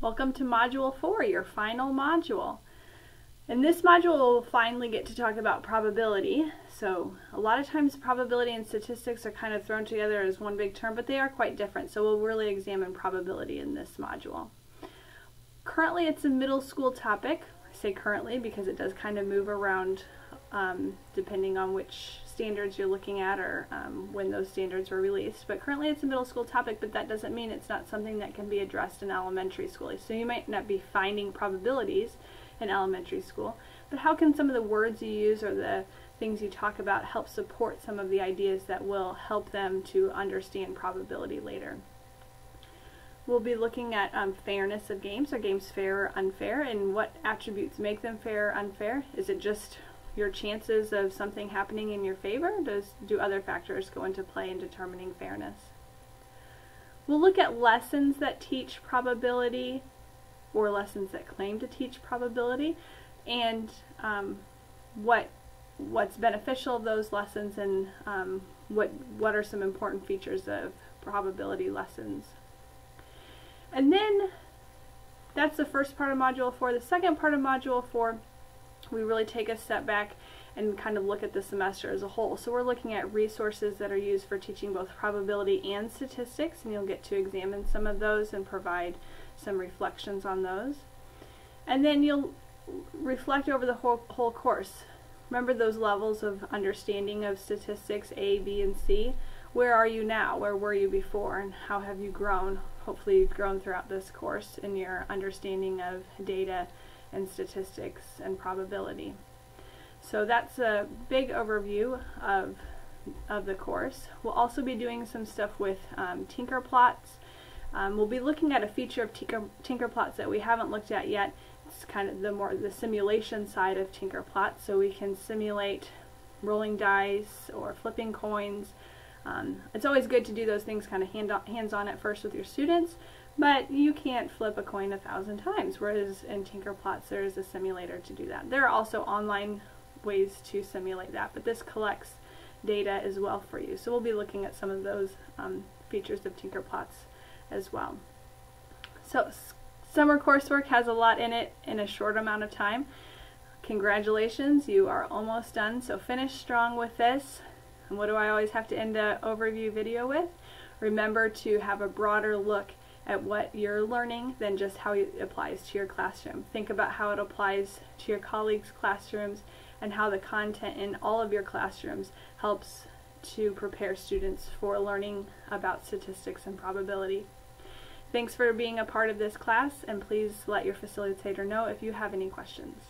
Welcome to Module 4, your final module. In this module, we'll finally get to talk about probability. So a lot of times probability and statistics are kind of thrown together as one big term, but they are quite different. So we'll really examine probability in this module. Currently, it's a middle school topic. I say currently because it does kind of move around depending on which standards you're looking at or when those standards were released. But currently it's a middle school topic, but that doesn't mean it's not something that can be addressed in elementary school. So you might not be finding probabilities in elementary school, but how can some of the words you use or the things you talk about help support some of the ideas that will help them to understand probability later? We'll be looking at fairness of games. Are games fair or unfair, and what attributes make them fair or unfair? Is it just your chances of something happening in your favor? Do other factors go into play in determining fairness? We'll look at lessons that teach probability or lessons that claim to teach probability, and what's beneficial of those lessons, and what are some important features of probability lessons. And then that's the first part of Module 4. The second part of Module 4, we really take a step back and kind of look at the semester as a whole. So we're looking at resources that are used for teaching both probability and statistics, and you'll get to examine some of those and provide some reflections on those. And then you'll reflect over the whole course. Remember those levels of understanding of statistics, A, B, and C. Where are you now? Where were you before? And how have you grown? Hopefully you've grown throughout this course in your understanding of data and statistics and probability. So that's a big overview of the course. We'll also be doing some stuff with Tinker Plots. We'll be looking at a feature of Tinker Plots that we haven't looked at yet. It's kind of the simulation side of Tinker Plots, so we can simulate rolling dice or flipping coins. It's always good to do those things kind of hands-on at first with your students, but you can't flip a coin 1,000 times, whereas in Tinker Plots there is a simulator to do that. There are also online ways to simulate that, but this collects data as well for you. So we'll be looking at some of those features of Tinker Plots as well. So summer coursework has a lot in it in a short amount of time. Congratulations, you are almost done, so finish strong with this. And what do I always have to end an overview video with? Remember to have a broader look at what you're learning than just how it applies to your classroom. Think about how it applies to your colleagues' classrooms and how the content in all of your classrooms helps to prepare students for learning about statistics and probability. Thanks for being a part of this class, and please let your facilitator know if you have any questions.